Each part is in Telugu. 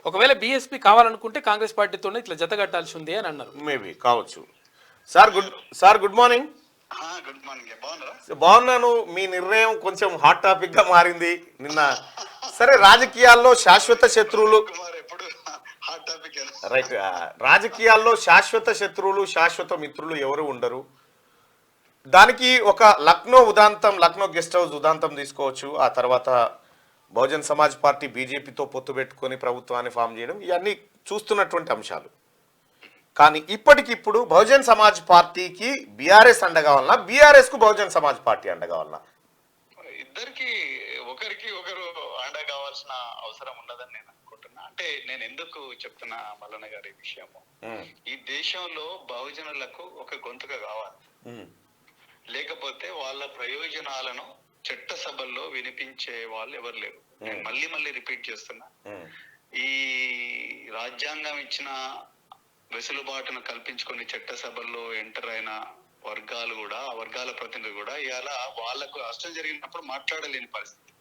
ఒకవేళ బీఎస్పీ కావాలనుకుంటే కాంగ్రెస్ పార్టీతోనే ఇట్లా జత కట్టాల్సి ఉంది అని అన్నారు. మేబీ కావచ్చు. Sir good morning. Good morning. బాగున్నారా? బాగున్నాను. మీ నిర్ణయం కొంచెం హాట్ టాపిక్ గా మారింది నిన్న. సరే, రాజకీయాల్లో శాశ్వత శత్రువులు ఎప్పుడు హాట్ టాపిక్ రైట్. రాజకీయాల్లో శాశ్వత శత్రువులు శాశ్వత మిత్రులు ఎవరు ఉండరు. దానికి ఒక లక్నో గెస్ట్ హౌస్ ఉదాంతం తీసుకోవచ్చు. ఆ తర్వాత బహుజన్ సమాజ్ పార్టీ బీజేపీతో పొత్తు పెట్టుకొని ప్రభుత్వాన్ని ఫామ్ చేయడం, ఇవన్నీ చూస్తున్నటువంటి అంశాలు. కానీ ఇప్పటికిప్పుడు బహుజన్ సమాజ్ పార్టీకి బీఆర్ఎస్ అండగా వలన, బీఆర్ఎస్ కు బహుజన్ సమాజ్ పార్టీ అండగా వలన ఇద్దరికి ఒకరికి ఒకరు అండ కావాల్సిన అవసరం ఉండదని నేను అనుకుంటున్నా. అంటే నేను ఎందుకు చెప్తున్నా మల్లన్న గారి విషయము, ఈ దేశంలో బహుజనులకు ఒక గొంతుక కావాలి. లేకపోతే వాళ్ళ ప్రయోజనాలను చట్టసభల్లో వినిపించే వాళ్ళు ఎవరు లేరు. నేను మళ్ళీ రిపీట్ చేస్తున్నా, ఈ రాజ్యాంగం ఇచ్చిన వెసులుబాటును కల్పించుకొని చట్టసభల్లో ఎంటర్ అయిన వర్గాలు కూడా, ఆ వర్గాల ప్రతినిధులు కూడా ఇలా వాళ్లకు నష్టం జరిగినప్పుడు మాట్లాడలేని పరిస్థితి.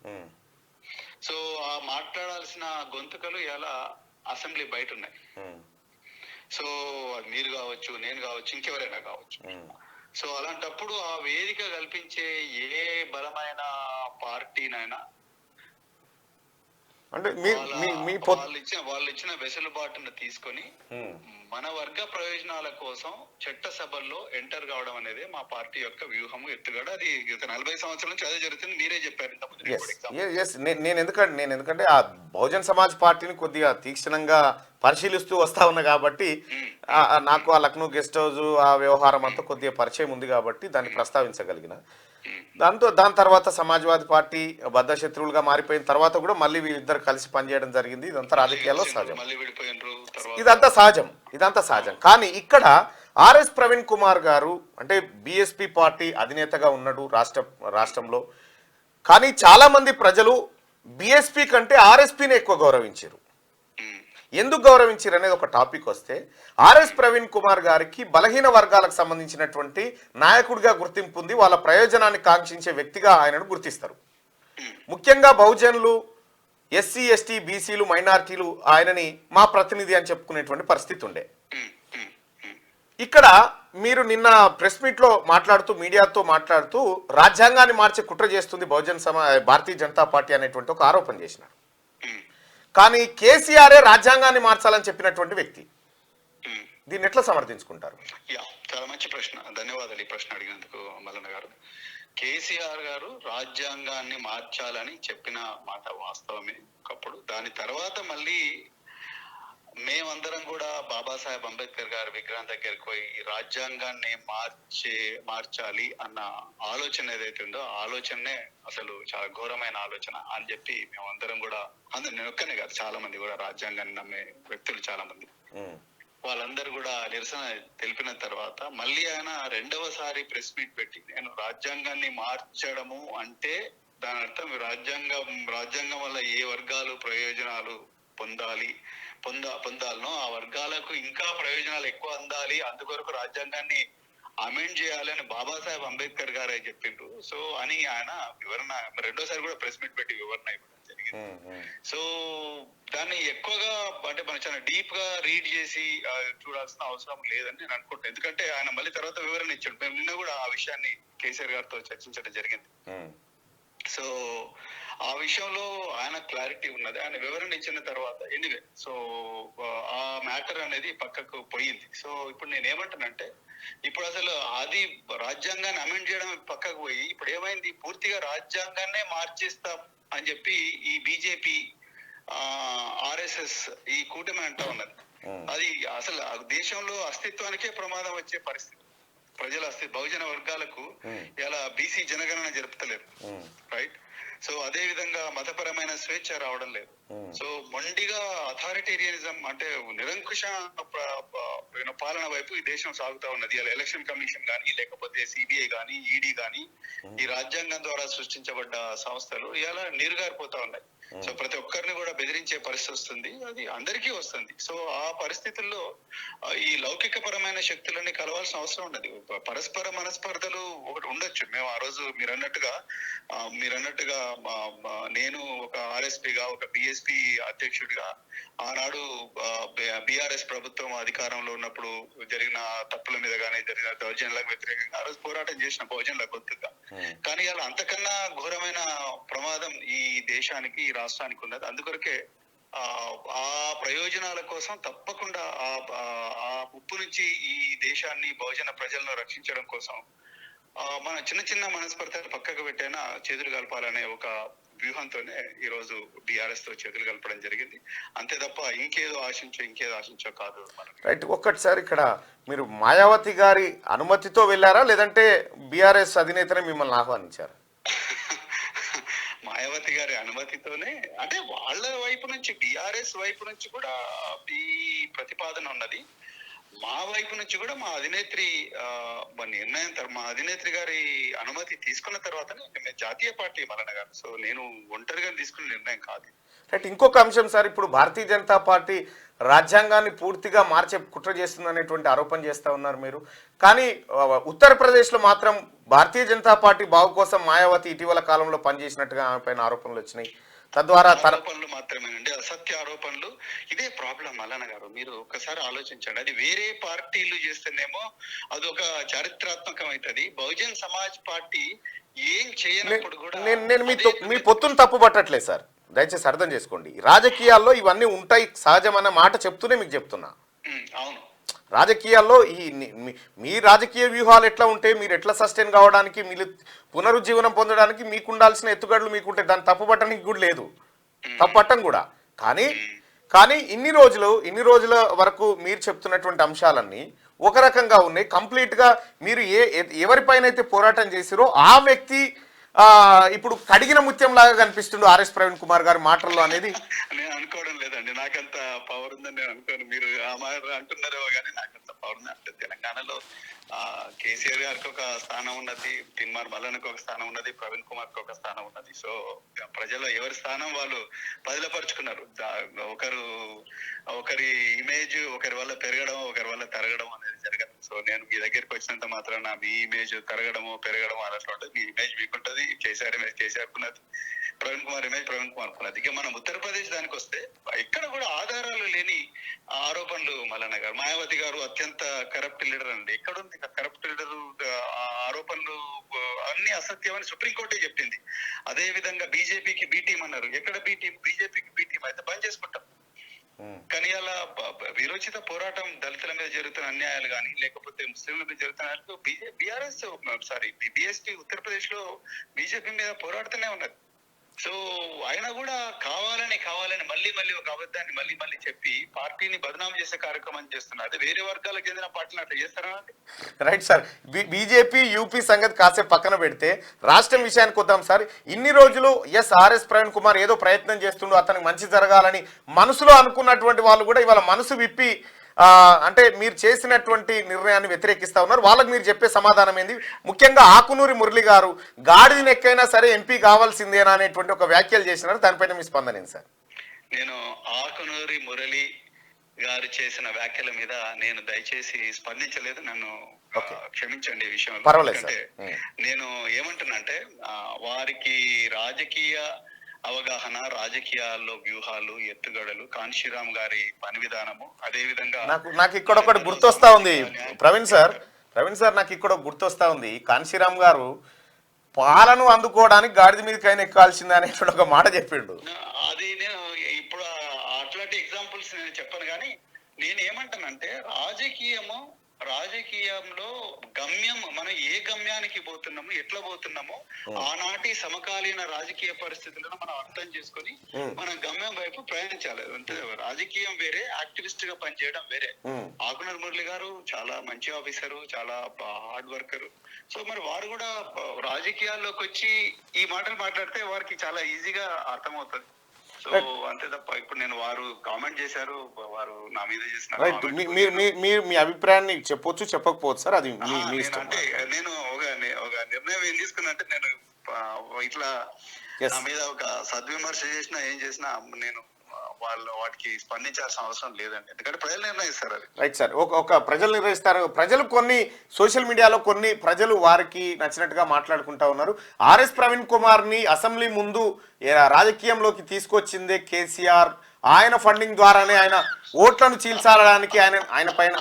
సో ఆ మాట్లాడాల్సిన గొంతుకలు ఇలా అసెంబ్లీ బయట ఉన్నాయి. సో మీరు కావచ్చు, నేను కావచ్చు, ఇంకెవరైనా కావచ్చు. సో అలాంటప్పుడు ఆ వేదిక కల్పించే ఏ బలమైన పార్టీనైనా అంటే వాళ్ళు ఇచ్చిన వెసులుబాటును తీసుకొని మన వర్గ ప్రయోజనాల కోసం చట్టసభల్లో ఎంటర్ కావడం అనేది మా పార్టీ యొక్క వ్యూహము, ఎత్తుగడ. అది గత 40 సంవత్సరాల నుంచి అదే జరుగుతుంది. మీరే చెప్పారు నేను ఎందుకంటే ఆ బహుజన్ సమాజ్ పార్టీని కొద్దిగా తీక్షణంగా పరిశీలిస్తూ వస్తా ఉన్నా కాబట్టి నాకు ఆ లక్నో గెస్ట్ హౌస్ ఆ వ్యవహారం అంతా కొద్దిగా పరిచయం ఉంది కాబట్టి దాన్ని ప్రస్తావించగలిగిన. దాని తర్వాత సమాజ్వాదీ పార్టీ బద్ధ శత్రువులుగా మారిపోయిన తర్వాత కూడా మళ్ళీ వీళ్ళిద్దరు కలిసి పనిచేయడం జరిగింది. ఇదంతా రాజకీయాల్లో సహజం, ఇదంతా సహజం. కానీ ఇక్కడ ఆర్ఎస్ ప్రవీణ్ కుమార్ గారు అంటే బీఎస్పీ పార్టీ అధినేతగా ఉన్నాడు రాష్ట్రంలో. కానీ చాలా మంది ప్రజలు బీఎస్పీ కంటే ఆర్ఎస్పీని ఎక్కువ గౌరవించారు. ఎందుకు గౌరవించారు అనేది ఒక టాపిక్ వస్తే, ఆర్ఎస్ ప్రవీణ్ కుమార్ గారికి బలహీన వర్గాలకు సంబంధించినటువంటి నాయకుడిగా గుర్తింపు ఉంది. వాళ్ళ ప్రయోజనాన్ని కాంక్షించే వ్యక్తిగా ఆయనను గుర్తిస్తారు. ముఖ్యంగా బహుజనులు, ఎస్సీ ఎస్టీ బీసీలు, మైనారిటీలు ఆయనని మా ప్రతినిధి అని చెప్పుకునేటువంటి పరిస్థితి ఉండే. ఇక్కడ మీరు నిన్న ప్రెస్ మీట్లో మాట్లాడుతూ, మీడియాతో మాట్లాడుతూ రాజ్యాంగాన్ని మార్చే కుట్ర చేస్తుంది భారతీయ జనతా పార్టీ అనేటువంటి ఒక ఆరోపణ చేసినారు. కానీ కేసీఆరే రాజ్యాంగాన్ని మార్చాలని చెప్పినటువంటి వ్యక్తి. దీన్ని ఎట్లా సమర్థించుకుంటారు? చాలా మంచి ప్రశ్న, ధన్యవాదాలు ఈ ప్రశ్న అడిగినందుకు మల్లన్న గారు. కేసీఆర్ గారు రాజ్యాంగాన్ని మార్చాలని చెప్పిన మాట వాస్తవమే ఒకప్పుడు. దాని తర్వాత మళ్ళీ మేమందరం కూడా బాబాసాహెబ్ అంబేద్కర్ గారి విగ్రహం దగ్గరికి పోయి ఈ రాజ్యాంగాన్ని మార్చాలి అన్న ఆలోచన ఏదైతే ఉందో, ఆలోచనే అసలు చాలా ఘోరమైన ఆలోచన అని చెప్పి మేమందరం కూడా, నేను ఒక్కనే కాదు, చాలా మంది కూడా రాజ్యాంగాన్ని నమ్మే వ్యక్తులు చాలా మంది, వాళ్ళందరూ కూడా నిరసన తెలిపిన తర్వాత మళ్ళీ ఆయన రెండవసారి ప్రెస్ మీట్ పెట్టి, నేను రాజ్యాంగాన్ని మార్చడము అంటే దాని అర్థం రాజ్యాంగం వల్ల ఏ వర్గాలు ప్రయోజనాలు పొందాలనో ఆ వర్గాలకు ఇంకా ప్రయోజనాలు ఎక్కువ అందాలి, అందుకొరకు రాజ్యాంగాన్ని అమెండ్ చేయాలి అని బాబాసాహెబ్ అంబేద్కర్ గారే చెప్పిండ్రు. సో అని ఆయన వివరణ రెండోసారి కూడా ప్రెస్ మీట్ పెట్టి వివరణ ఇవ్వడం జరిగింది. సో దాన్ని ఎక్కువగా అంటే మనం చాలా డీప్ గా రీడ్ చేసి చూడాల్సిన అవసరం లేదని నేను అనుకుంటాను. ఎందుకంటే ఆయన మళ్ళీ తర్వాత వివరణ ఇచ్చాడు. మేము నిన్న కూడా ఆ విషయాన్ని కేసీఆర్ గారితో చర్చించడం జరిగింది. సో ఆ విషయంలో ఆయన క్లారిటీ ఉన్నది. ఆయన వివరణ ఇచ్చిన తర్వాత ఎనీవే సో ఆ మ్యాటర్ అనేది పక్కకు పోయింది. సో ఇప్పుడు నేను ఏమంటానంటే, ఇప్పుడు అసలు అది రాజ్యాంగాన్ని అమెండ్ చేయడం పక్కకు పోయి ఇప్పుడు ఏమైంది, పూర్తిగా రాజ్యాంగాన్నే మార్చేస్తాం అని చెప్పి ఈ బీజేపీ, ఆర్ఎస్ఎస్ ఈ కూటమి అంటా ఉన్నది. అది అసలు దేశంలో అస్తిత్వానికే ప్రమాదం వచ్చే పరిస్థితి. ప్రజల బహుజన వర్గాలకు ఇలా బీసీ జనగణన జరుపుతలేరు, రైట్? సో అదే విధంగా మతపరమైన స్వేచ్ఛ రావడం లేదు. సో మొండిగా అథారిటేరియనిజం అంటే నిరంకుశ పాలన వైపు ఈ దేశం సాగుతా ఉన్నది. ఇలా ఎలక్షన్ కమిషన్ కానీ, లేకపోతే సిబిఐ కానీ, ఈడీ కానీ, ఈ రాజ్యాంగం ద్వారా సృష్టించబడ్డ సంస్థలు ఇలా నీరుగారిపోతా ఉన్నాయి. సో ప్రతి ఒక్కరిని కూడా బెదిరించే పరిస్థితి వస్తుంది, అది అందరికీ వస్తుంది. సో ఆ పరిస్థితుల్లో ఈ లౌకిక పరమైన శక్తులని కలవాల్సిన అవసరం ఉండదు. పరస్పర మనస్పర్ధలు ఒకటి ఉండొచ్చు. మేము ఆ రోజు మీరన్నట్టుగా నేను ఒక ఆర్ఎస్పీగా, ఒక బిఎస్పీ అధ్యక్షుడిగా ఆనాడు బీఆర్ఎస్ ప్రభుత్వం అధికారంలో ఉన్నప్పుడు జరిగిన తప్పుల మీద కానీ జరిగిన దౌర్జన్యాలకు వ్యతిరేకంగా ఆ రోజు పోరాటం చేసిన బహుజనుల గొంతుగా. కానీ అలా అంతకన్నా ఘోరమైన ప్రమాదం ఈ దేశానికి, ఈ రాష్ట్రానికి ఉన్నది. అందుకొరకే ఆ ప్రయోజనాల కోసం తప్పకుండా ఆ ఉప్పు నుంచి ఈ దేశాన్ని, బహుజన ప్రజలను రక్షించడం కోసం మన చిన్న చిన్న మనస్పర్ధలు పక్కకు పెట్టైనా చేతులు కలపాలనే ఒక వ్యూహంతోనే ఈ రోజు బీఆర్ఎస్ తో చేతులు కలపడం జరిగింది. అంతే తప్ప ఇంకేదో ఆశించో కాదు. రైట్. ఒక్కటిసారి ఇక్కడ మీరు మాయావతి గారి అనుమతితో వెళ్ళారా, లేదంటే బీఆర్ఎస్ అధినేతనే మిమ్మల్ని ఆహ్వానించారా? మాయావతి గారి అనుమతితోనే, అంటే వాళ్ళ వైపు నుంచి, బీఆర్ఎస్ వైపు నుంచి కూడా ఈ ప్రతిపాదన ఉన్నది. మా వైపు నుంచి కూడా మా అధినేత్రి నిర్ణయం, మా అధినేత్రి గారి అనుమతి తీసుకున్న తర్వాతనే మేము జాతీయ పార్టీ మల్లన్న గారు. సో నేను ఒంటరిగా తీసుకున్న నిర్ణయం కాదు. రైట్. ఇంకొక అంశం సార్, ఇప్పుడు భారతీయ జనతా పార్టీ రాజ్యాంగాన్ని పూర్తిగా మార్చే కుట్ర చేస్తుందనేటువంటి ఆరోపణ చేస్తూ ఉన్నారు మీరు. కానీ ఉత్తరప్రదేశ్లో మాత్రం భారతీయ జనతా పార్టీ బాగు కోసం మాయావతి ఇటీవల కాలంలో పనిచేసినట్టుగా ఆమె పైన ఆరోపణలు వచ్చినాయి. తద్వారా ఆరోపణలు మాత్రమేనండి, అసత్య ఆరోపణలు. ఇదే ప్రాబ్లం మల్లన్న గారు. మీరు ఒక్కసారి ఆలోచించండి. అది వేరే పార్టీలు చేస్తేనేమో అదొక చారిత్రాత్మకం అవుతుంది. బహుజన్ సమాజ్ పార్టీ ఏం చేయనప్పుడు కూడా నేను మీ పొత్తును తప్పు పట్టట్లేదు సార్, దయచేసి అర్థం చేసుకోండి. రాజకీయాల్లో ఇవన్నీ ఉంటాయి సహజం అన్న మాట చెప్తూనే మీకు చెప్తున్నా. అవును, రాజకీయాల్లో మీ రాజకీయ వ్యూహాలు ఎట్లా ఉంటే, మీరు ఎట్లా సస్టైన్ కావడానికి, మీరు పునరుజ్జీవనం పొందడానికి మీకు ఉండాల్సిన ఎత్తుగడలు మీకుంటే దాన్ని తప్పుపట్టడానికి కూడా లేదు, తప్పట్టం కూడా. కానీ ఇన్ని రోజుల వరకు మీరు చెప్తున్నటువంటి అంశాలన్నీ ఒక రకంగా ఉన్నాయి. కంప్లీట్గా మీరు ఎవరిపైన అయితే పోరాటం చేసిరో ఆ వ్యక్తి ఇప్పుడు కడిగిన ముత్యం లాగా కనిపిస్తుండు ఆర్ఎస్ ప్రవీణ్ కుమార్ గారి మాటల్లో అనేది నేను అనుకోవడం లేదండి. నాకంత పవర్ ఉందని నేను అనుకోను. మీరు ఆ మాట అంటున్నారో కానీ నాకంత పవర్ ఉంది అంటే. తెలంగాణలో కేసీఆర్ గారికి ఒక స్థానం ఉన్నది, తిన్మార్ మల్లన్నకు ఒక స్థానం ఉన్నది, ప్రవీణ్ కుమార్ కి ఒక స్థానం ఉన్నది. సో ప్రజలు ఎవరి స్థానం వాళ్ళు బదిలపరుచుకున్నారు. ఒకరి ఇమేజ్ ఒకరి వల్ల పెరగడం, ఒకరి వల్ల తరగడం అనేది జరగదు. సో నేను మీ దగ్గరికి వచ్చినంత మాత్రాన మీ ఇమేజ్ తరగడమో పెరగడమో అన్నట్లు ఉంటుంది. మీ ఇమేజ్ మీకుంటది, కేసీఆర్ ఇమేజ్ కేసీఆర్కున్నది, ప్రవీణ్ కుమార్ ఇమేజ్ ప్రవీణ్ కుమార్ కున్నది. ఇక మనం ఉత్తరప్రదేశ్ దానికి వస్తే ఇక్కడ కూడా ఆధారాలు లేని ఆరోపణలు మల్లన్న గారు. మాయావతి గారు అత్యంత కరప్ట్ లీడర్ అండి. ఎక్కడుంది కరప్ట్ లీడర్? ఆరోపణలు అన్ని అసత్యమని సుప్రీంకోర్టే చెప్పింది. అదే విధంగా బీజేపీకి బి టీం అన్నారు. ఎక్కడ బి టీం? బీజేపీకి బి టీం అయితే బంద్ చేసుకుంటాం. కానీ అలా విరోచిత పోరాటం, దళితుల మీద జరుగుతున్న అన్యాయాలు కానీ, లేకపోతే ముస్లింల మీద జరుగుతున్న బీఆర్ఎస్ బీఎస్పీ ఉత్తరప్రదేశ్ లో బీజేపీ మీద పోరాడుతూనే ఉన్నది. సో ఆయన కూడా కావాలని మళ్ళీ ఒక అబద్ధాన్ని మళ్ళీ చెప్పి పార్టీని బదనాం చేసే కార్యక్రమం చేస్తున్నారు. అదే వేరే వర్గాలకు చెందిన పార్టీలు అట్లా చేస్తారా? Right sir. బీజేపీ యూపీ సంగతి కాసేపు పక్కన పెడితే రాష్ట్రం విషయానికి వద్దాం సార్. ఇన్ని రోజులు ఆర్ఎస్ ప్రవీణ్ కుమార్ ఏదో ప్రయత్నం చేస్తుండో, అతనికి మంచి జరగాలని మనసులో అనుకున్నటువంటి వాళ్ళు కూడా ఇవాళ మనసు విప్పి అంటే మీరు చేసినటువంటి నిర్ణయాన్ని వ్యతిరేకిస్తా ఉన్నారు. వాళ్ళకి మీరు చెప్పే సమాధానం ఏంది? ముఖ్యంగా ఆకునూరి మురళి గారు గాడిని ఎక్కైనా సరే ఎంపీ కావాల్సిందేనా అనేటువంటి ఒక వ్యాఖ్యలు చేసినారు. దానిపైన మీ స్పందన ఏంది సార్? నేను ఆకునూరి మురళి గారు చేసిన వ్యాఖ్యల మీద నేను దయచేసి స్పందించలేదు. నన్ను క్షమించండి ఈ విషయంలో. పర్వాలేదు. నేను ఏమంటున్నానంటే వారికి రాజకీయ అవగాహన, రాజకీయాల్లో వ్యూహాలు, ఎత్తుగడలు, కాన్షీరామ్ గారి పని విధానము, అదే విధంగా నాకు ఇక్కడ ఒకటి గుర్తొస్తా ఉంది ప్రవీణ్ సార్, నాకు ఇక్కడ గుర్తొస్తా ఉంది. కాన్షీరామ్ గారు పాలను అందుకోవడానికి గాడిద మీదకి ఆయన ఎక్కాల్సిందే అనేటువంటి ఒక మాట చెప్పిండు. అది నేను ఇప్పుడు అట్లాంటి ఎగ్జాంపుల్స్ నేను చెప్పను. కానీ నేను ఏమంటానంటే రాజకీయంలో గమ్యం, మనం ఏ గమ్యానికి పోతున్నామో, ఎట్లా పోతున్నామో ఆనాటి సమకాలీన రాజకీయ పరిస్థితులను మనం అర్థం చేసుకొని మన గమ్యం వైపు ప్రయాణించాలి. అంటే రాజకీయం వేరే, యాక్టివిస్ట్ గా పనిచేయడం వేరే. ఆకునూరి మురళి గారు చాలా మంచి ఆఫీసరు, చాలా హార్డ్ వర్కరు. సో మరి వారు కూడా రాజకీయాల్లోకి వచ్చి ఈ మాటలు మాట్లాడితే వారికి చాలా ఈజీగా అర్థమవుతుంది. సో అంతే తప్ప ఇప్పుడు నేను వారు కామెంట్ చేశారు, వారు నా మీద చేసిన మీ అభిప్రాయాన్ని చెప్పొచ్చు, చెప్పకపోవచ్చు సార్, అది అంటే నేను ఒక నిర్ణయం ఏం తీసుకున్నా అంటే నేను ఇట్లా Yes. నా మీద ఒక సద్విమర్శ చేసినా ఏం చేసినా నేను వాటికి స్పందించాల్సిన అవసరం లేదండి, ఎందుకంటే ప్రజలు నిర్ణయిస్తారు అది. Right sir. ఒక ప్రజలు నిర్వహిస్తారు. ప్రజలు కొన్ని సోషల్ మీడియాలో కొన్ని ప్రజలు వారికి నచ్చినట్టుగా మాట్లాడుకుంటా ఉన్నారు. ఆర్ఎస్ ప్రవీణ్ కుమార్ని అసెంబ్లీ ముందు రాజకీయంలోకి తీసుకొచ్చిందే కేసీఆర్, ఆయన ఫండింగ్ ద్వారానే ఆయన ఓట్లను చీల్చాలడానికి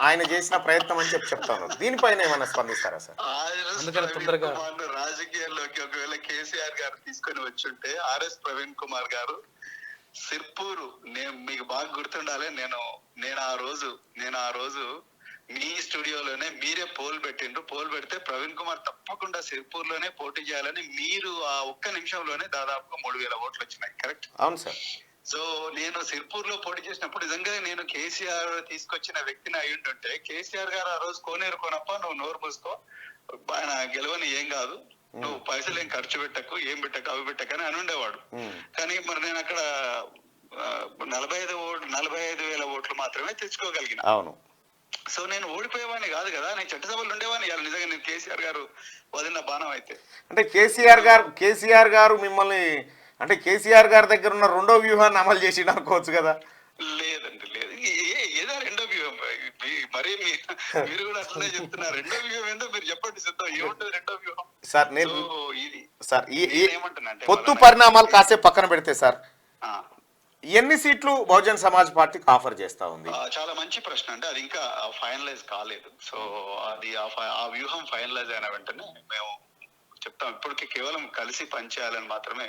ఆయన చేసిన ప్రయత్నం అని చెప్తా ఉన్నారు. దీనిపైన ఏమైనా స్పందిస్తారా సార్? రాజకీయాల్లోకి ఒకవేళ కేసీఆర్ గారు తీసుకొని వచ్చుంటే ఆర్ఎస్ ప్రవీణ్ కుమార్ గారు సిర్పూరు, నేను మీకు బాగా గుర్తుండాలి, నేను ఆ రోజు మీ స్టూడియోలోనే మీరే పోల్ పెడితే ప్రవీణ్ కుమార్ తప్పకుండా సిర్పూర్ లోనే పోటీ చేయాలని మీరు ఆ ఒక్క నిమిషంలోనే దాదాపుగా 3,000 ఓట్లు వచ్చినాయి. కరెక్ట్? అవును సార్. సో నేను సిర్పూర్ లో పోటీ చేసినప్పుడు నిజంగా నేను కేసీఆర్ తీసుకొచ్చిన వ్యక్తిని అయి ఉంటుంటే, కేసీఆర్ గారు ఆ రోజు కోనేరు కొనప్ప, నువ్వు నోరు మూసుకో, ఆయన గెలవని ఏం కాదు, నువ్వు పైసలు ఏం ఖర్చు పెట్టకు, ఏం పెట్టకు, అవి పెట్టకని అని ఉండేవాడు. కానీ మరి నేను అక్కడ 45,000 ఓట్లు మాత్రమే తెచ్చుకోగలిగిన. అవును. సో నేను ఓడిపోయేవాడిని కాదు కదా, నేను చట్టసభలు ఉండేవాడిని. ఇవాళ నిజంగా నేను కేసీఆర్ గారు వదిలిన బాణం అయితే. అంటే కేసీఆర్ గారు మిమ్మల్ని, అంటే కేసీఆర్ గారి దగ్గర ఉన్న రెండో వ్యూహాన్ని అమలు చేసి అనుకోవచ్చు కదా? లేదండి, లేదు. ఏదో రెండో వ్యూహం, మరి మీరు కూడా అట్లనే చెప్తున్నారు. రెండో వ్యూహం ఏందో మీరు చెప్పండి సిద్ధం, ఏముంటుంది రెండో వ్యూహం? సార్ నేను సార్ ఏమంటున్నా, పొత్తు పరిణామాలు కాసేపు పక్కన పెడితే సార్, ఎన్ని సీట్లు బహుజన్ సమాజ్ పార్టీకి ఆఫర్ చేస్తా ఉంది? చాలా మంచి ప్రశ్న. అంటే అది ఇంకా ఫైనలైజ్ కాలేదు. సో అది ఆ వ్యూహం ఫైనలైజ్ అయిన వెంటనే మేము చెప్తాం. ఇప్పటికి కేవలం కలిసి పనిచేయాలని మాత్రమే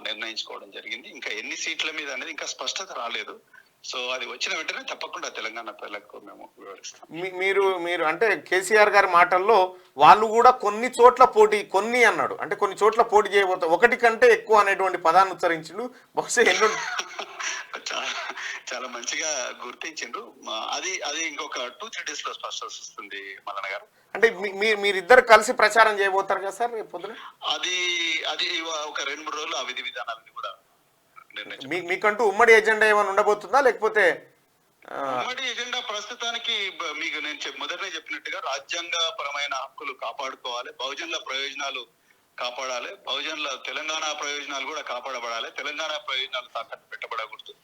నిర్ణయించుకోవడం జరిగింది. ఇంకా ఎన్ని సీట్ల మీద అనేది ఇంకా స్పష్టత రాలేదు. సో అది వచ్చిన వెంటనే తప్పకుండా తెలంగాణ ప్రజలకు మేము వివరిస్తాం. మీరు అంటే కేసీఆర్ గారి మాటల్లో వాళ్ళు కూడా కొన్ని చోట్ల కొన్ని అన్నాడు, అంటే కొన్ని చోట్ల పోటీ చేయబోతా, ఒకటి కంటే ఎక్కువ అనేటువంటి పదాన్ని ఉచ్చరించిండు. బహుశా చాలా మంచిగా గుర్తించిండ్రు. అది ఇంకొక 2-3 days లో స్పష్టత వస్తుంది మల్లన్న గారు. అంటే మీరిద్దరు కలిసి ప్రచారం చేయబోతారు కదా సార్ రేపు పొద్దున? అది ఒక 2-3 రోజులు ఆ విధి విధానాలని కూడా మీకంటూ ఉమ్మడి ఎజెండా ఏమైనా ఉండబోతుందా, లేకపోతే? ఉమ్మడి ఎజెండా ప్రస్తుతానికి మీకు నేను మొదటనే చెప్పినట్టుగా రాజ్యాంగ పరమైన హక్కులు కాపాడుకోవాలి, బహుజనుల ప్రయోజనాలు కాపాడాలి, తెలంగాణ ప్రయోజనాలు కూడా కాపాడబడాలి, తెలంగాణ ప్రయోజనాలు తాకట్టు పెట్టబడకూడదు.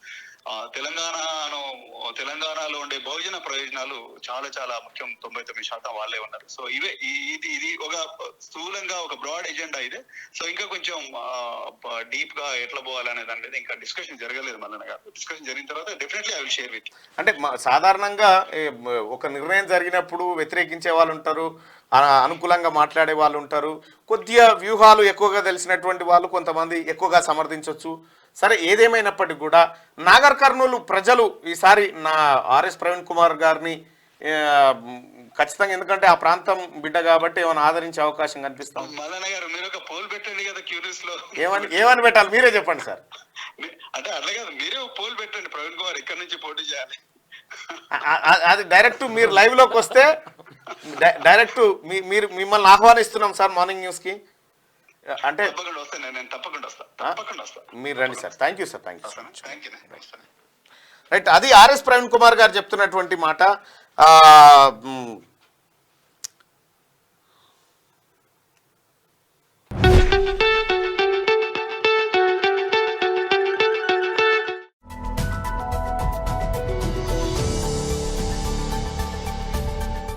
తెలంగాణలో ఉండే బహుజన ప్రయోజనాలు చాలా చాలా ముఖ్యం. 99% వాళ్ళే ఉన్నారు. సో ఇది ఒక స్థూలంగా ఒక బ్రాడ్ ఎజెండా ఇదే. సో ఇంకా కొంచెం డీప్ గా ఎట్లా పోవాలనేది అనేది ఇంకా డిస్కషన్ జరగలేదు మల్లన్న గారు. డిస్కషన్ జరిగిన తర్వాత definitely I will share with. అంటే సాధారణంగా ఒక నిర్ణయం జరిగినప్పుడు వ్యతిరేకించే వాళ్ళు ఉంటారు, అనుకూలంగా మాట్లాడే వాళ్ళు ఉంటారు, కొద్దిగా వ్యూహాలు ఎక్కువగా తెలిసినటువంటి వాళ్ళు కొంతమంది ఎక్కువగా సమర్థించవచ్చు. సరే, ఏదేమైనప్పటికీ కూడా నాగర్ కర్నూలు ప్రజలు ఈసారి ఆర్ఎస్ ప్రవీణ్ కుమార్ గారిని ఖచ్చితంగా, ఎందుకంటే ఆ ప్రాంతం బిడ్డ కాబట్టి ఏమైనా ఆదరించే అవకాశం కనిపిస్తాం. మల్లన్న గారు మీరు ఒక పోల్ పెట్టండి కదా క్యూరియస్ లో, ఏమని పెట్టాలి మీరే చెప్పండి సార్. అంటే అట్లా కదా, మీరే పోల్ పెట్టండి, ప్రవీణ్ కుమార్ ఇక్కడ నుంచి పోటీ చేయాలి. అది డైరెక్ట్ మీరు లైవ్ లోకి వస్తే డైరెక్ట్ మిమ్మల్ని ఆహ్వానిస్తున్నాం సార్ మార్నింగ్ న్యూస్ కి. అంటే తప్పకుండా వస్తా. మీరు రండి sir. Thank you sir. Right, అది ఆర్ఎస్ ప్రవీణ్ కుమార్ గారు చెప్తున్నటువంటి మాట.